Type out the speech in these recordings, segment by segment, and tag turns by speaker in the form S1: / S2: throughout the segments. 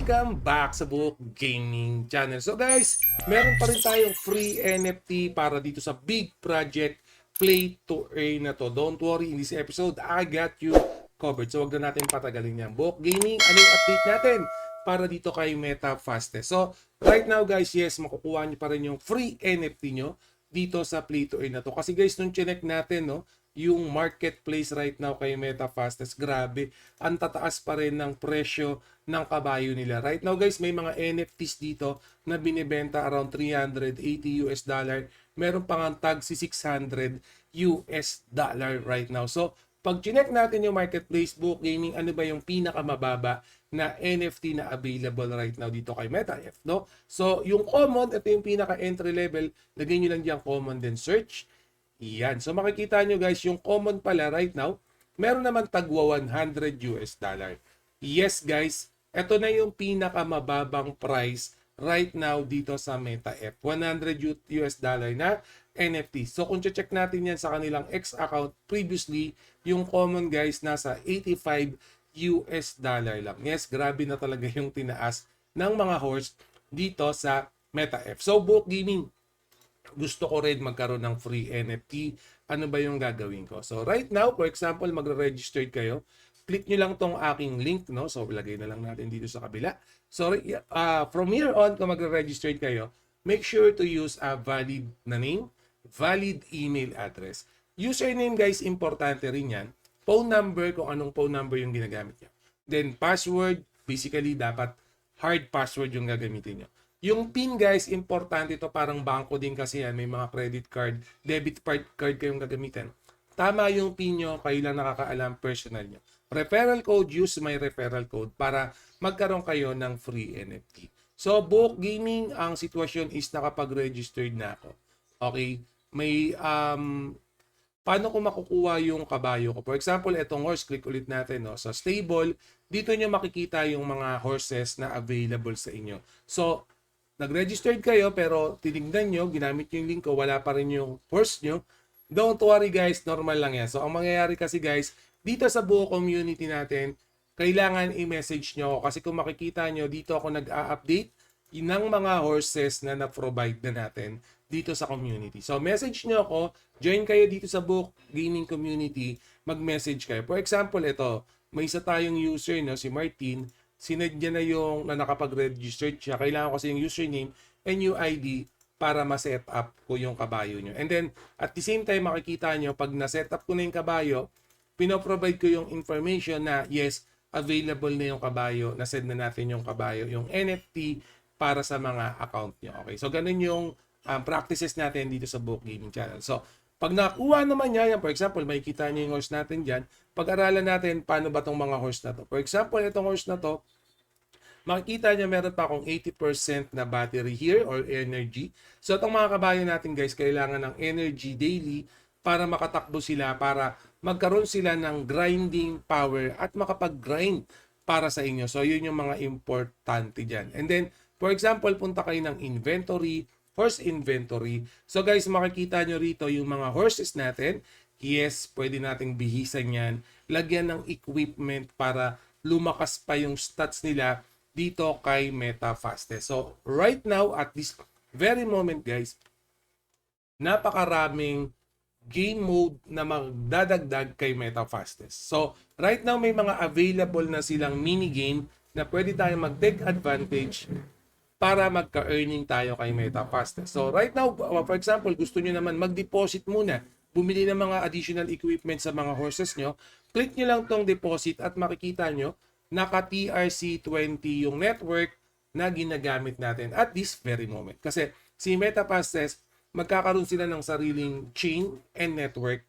S1: Welcome back sa Book Gaming Channel. So guys, meron pa rin tayong free NFT para dito sa big project Play to Earn na to. Don't worry, in this episode, I got you covered. So wag na natin patagalin yan. Book Gaming, ano yung update natin para dito kay Meta Fastest? So right now guys, yes, makukuha nyo pa rin yung free NFT nyo dito sa Play to Earn na to. Kasi guys, nung chinek natin, no, yung marketplace right now kay Meta Fastest, grabe, ang tataas pa rin ng presyo ng kabayo nila. Right now guys, may mga NFTs dito na binibenta around $380 US. Meron pa nga tag si $600 US right now. So, pag chinek natin yung marketplace, Book Gaming, ano ba yung pinakamababa na NFT na available right now dito kay MetaF, no? So, yung common, ito yung pinaka entry level, lagay nyo lang diyan common then search. Yan. So makikita nyo guys, yung common pala right now, meron naman tagwa $100 US. Yes guys, ito na yung pinakamababang price right now dito sa MetaF. $100 US na NFT. So kung check natin yan sa kanilang X account, previously, yung common guys nasa $85 US lang. Yes, grabe na talaga yung tinaas ng mga horse dito sa MetaF. So Book Gaming, gusto ko rin magkaroon ng free NFT. Ano ba yung gagawin ko? So right now, for example, magre-register kayo. Click nyo lang tong aking link, no? So ilagay na lang natin dito sa kabila. So from here on, kung magre-register kayo, make sure to use a valid na name, valid email address. Username guys, importante rin yan. Phone number, kung anong phone number yung ginagamit nyo. Then password, basically dapat hard password yung gagamitin nyo. Yung PIN guys, importante ito, parang bangko din kasi yan, may mga credit card, debit card kayong gagamitin. Tama yung PIN nyo, kayo lang nakakaalam, personal nyo. Referral code, use my referral code para magkaroon kayo ng free NFT. So, Book Gaming, ang sitwasyon is nakapag-registered na ako. Okay? May, paano ko makukuha yung kabayo ko? For example, itong horse, click ulit natin, no? Sa stable, dito nyo makikita yung mga horses na available sa inyo. So, nag-registered kayo pero tinignan nyo, ginamit nyo yung link ko, wala pa rin yung horse nyo. Don't worry guys, normal lang yan. So ang mangyayari kasi guys, dito sa buo community natin, kailangan i-message nyo kasi kung makikita nyo, dito ako nag-a-update ng mga horses na na-provide na natin dito sa community. So message nyo ako, join kayo dito sa Book Gaming community, mag-message kayo. For example, ito, may isa tayong user, no, si Martin, sinad niya na yung na nakapag-register siya. Kailangan ko kasi yung username and yung ID para ma-set up ko yung kabayo nyo. And then, at the same time, makikita nyo, pag na-set up ko na yung kabayo, pinoprovide ko yung information na, yes, available na yung kabayo, na-send na natin yung kabayo, yung NFT para sa mga account nyo. Okay, so ganun yung practices natin dito sa Book Gaming Channel. So, pag nakuha naman niya, yan, for example, makikita niyo yung horse natin dyan, pag-aralan natin paano ba itong mga horse na to. For example, itong horse na to, makikita niya meron pa akong 80% na battery here or energy. So itong mga kabayo natin guys, kailangan ng energy daily para makatakbo sila, para magkaroon sila ng grinding power at makapag-grind para sa inyo. So yun yung mga importante dyan. And then, for example, punta kayo ng inventory, horse inventory. So guys, makikita nyo rito yung mga horses natin. Yes, pwede nating bihisan yan. Lagyan ng equipment para lumakas pa yung stats nila dito kay Meta Fastest. So, right now, at this very moment, guys, napakaraming game mode na magdadagdag kay Meta Fastest. So, right now, may mga available na silang mini-game na pwede tayong mag-take advantage para magka-earning tayo kay Meta Fastest. So, right now, for example, gusto nyo naman mag-deposit muna, bumili ng mga additional equipment sa mga horses nyo, click nyo lang tong deposit at makikita nyo, naka TRC20 yung network na ginagamit natin at this very moment. Kasi si Meta Fastest, magkakaroon sila ng sariling chain and network.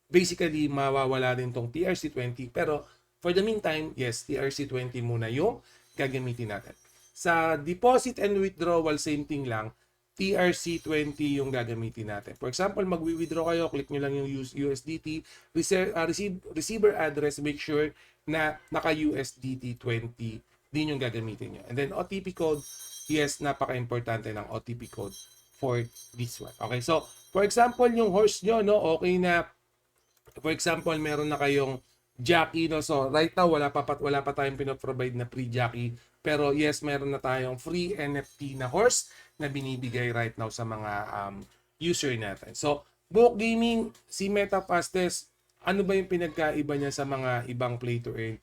S1: Basically, mawawala din tong TRC20. Pero for the meantime, yes, TRC20 muna yung gagamitin natin. Sa deposit and withdrawal, same thing lang. TRC20 yung gagamitin natin. For example, mag-withdraw kayo, click nyo lang yung USDT, receiver address, make sure na naka-USDT 20 din yung gagamitin nyo. And then OTP code, yes, napaka-importante ng OTP code for this one. Okay, so for example, yung horse nyo, no, okay na, for example, meron na kayong jockey, no? So right now wala pa tayong pinoprovide na free jockey Pero yes, meron na tayong free NFT na horse na binibigay right now sa mga user natin. So, Book Gaming, si MetaFastest, ano ba yung pinagkaiba niya sa mga ibang play to earn?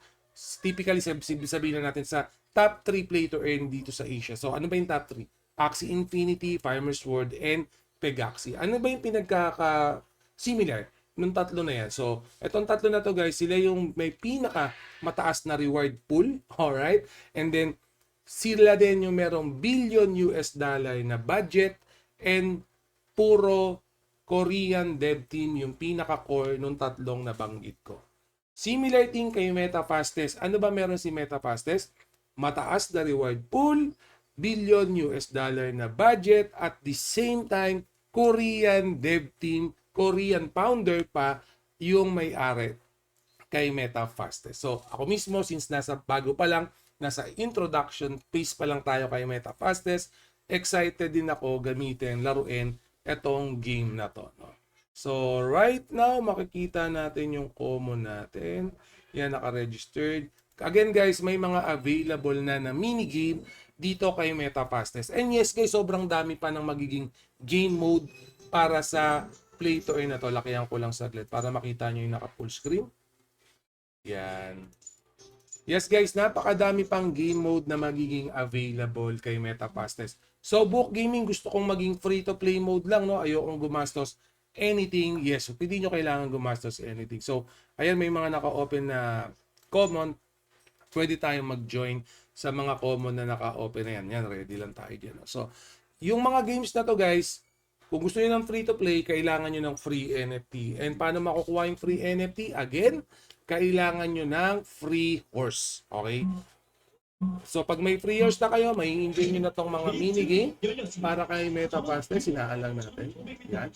S1: Typically, sabihin na natin sa top 3 play to earn dito sa Asia. So, ano ba yung top 3? Axie Infinity, Farmer's World, and Pegaxi. Ano ba yung pinagkaka-similar nung tatlo na yan? So, etong tatlo na to guys, sila yung may pinaka mataas na reward pool. Alright? And then, sila din yung merong billion US dollar na budget and puro Korean dev team yung pinaka-core nung tatlong nabanggit ko. Similar thing kay MetaFastest. Ano ba meron si MetaFastest? Mataas na reward pool, billion US dollar na budget, at the same time, Korean dev team, Korean founder pa yung may-ari kay MetaFastest. So, ako mismo, since nasa bago pa lang, nasa introduction phase pa lang tayo kay MetaFastest, excited din ako gamitin, laruin etong game na to. No? So, right now, makikita natin yung common natin. Yan, naka-registered. Again, guys, may mga available na mini-game dito kay MetaFastest. And yes, guys, sobrang dami pa ng magiging game mode para sa play to earn na to. Lakihan ko lang saglit para makita nyo yung naka-full screen. Yan. Yes guys, napakadami pang game mode na magiging available kay MetaFastest. So Book Gaming, gusto kong maging free to play mode lang, no? Ayokong gumastos anything. Yes, hindi nyo kailangan gumastos anything. So ayan, may mga naka-open na common. Pwede tayong mag-join sa mga common na naka-open na yan. Yan, ready lang tayo dyan. No? So yung mga games na to guys, kung gusto niyo ng free to play, kailangan niyo ng free NFT. And paano makukuha yung free NFT? Again, kailangan nyo ng free horse. Okay? So, pag may free horse na kayo, may enjoy nyo na tong mga minigame para kay MetaFastest. Sinaan lang natin. Yan.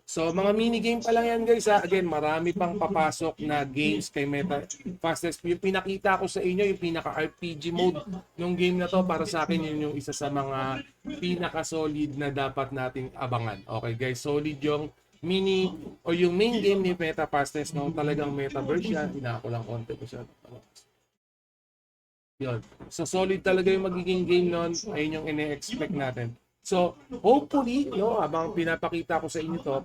S1: So, mga minigame pa lang yan guys. Ha? Again, marami pang papasok na games kay MetaFastest. Yung pinakita ko sa inyo, yung pinaka-RPG mode ng game na to, para sa akin yun yung isa sa mga pinaka-solid na dapat nating abangan. Okay guys, solid yung mini o yung main game ni MetaFastest, no? Talagang metaverse yan. Tinako lang konti ko siya. Yun. So solid talaga yung magiging game nun. Ayun yung ine-expect natin. So hopefully, no, habang pinapakita ko sa inyo to,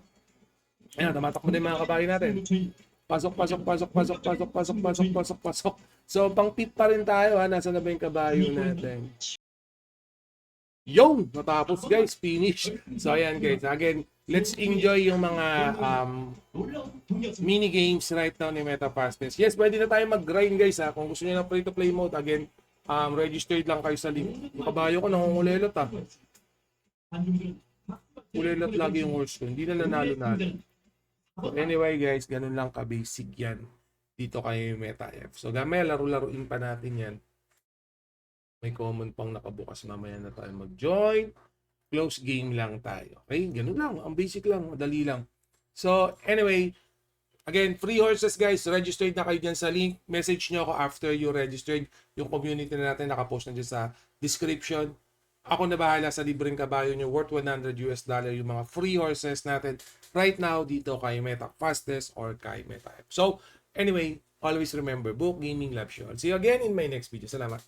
S1: ayan, tamatak mo na yung mga kabayo natin. Pasok. So pang pit pa rin tayo, ha. Nasaan na ba yung kabayo natin? Yung natapos guys, finish. So ayan guys, again, let's enjoy yung mga mini games right now ni MetaFastest. Yes, pwede na tayo mag-grind guys, ha. Kung gusto niyo ng free to play mode, again, registered lang kayo sa link. Yung kabayo ko nangungulelot, ha. Ulelot lagi yung horse ko, hindi na nanalo-nalo. So anyway guys, ganun lang ka-basic yan dito kay MetaF. So gamay, laro-laruin pa natin yan. May common pang nakabukas, mamaya na tayo mag-join. Close game lang tayo. Okay? Ganun lang. Ang basic lang. Madali lang. So, anyway, again, free horses guys. Registered na kayo dyan sa link. Message nyo ako after you registered. Yung community na natin nakapost na dyan sa description. Ako na bahala sa libreng kabayo nyo worth $100 yung mga free horses natin right now dito kay MetaFastest or kay MetaF. So, anyway, always remember, Book Gaming loves you. I'll see you again in my next video. Salamat.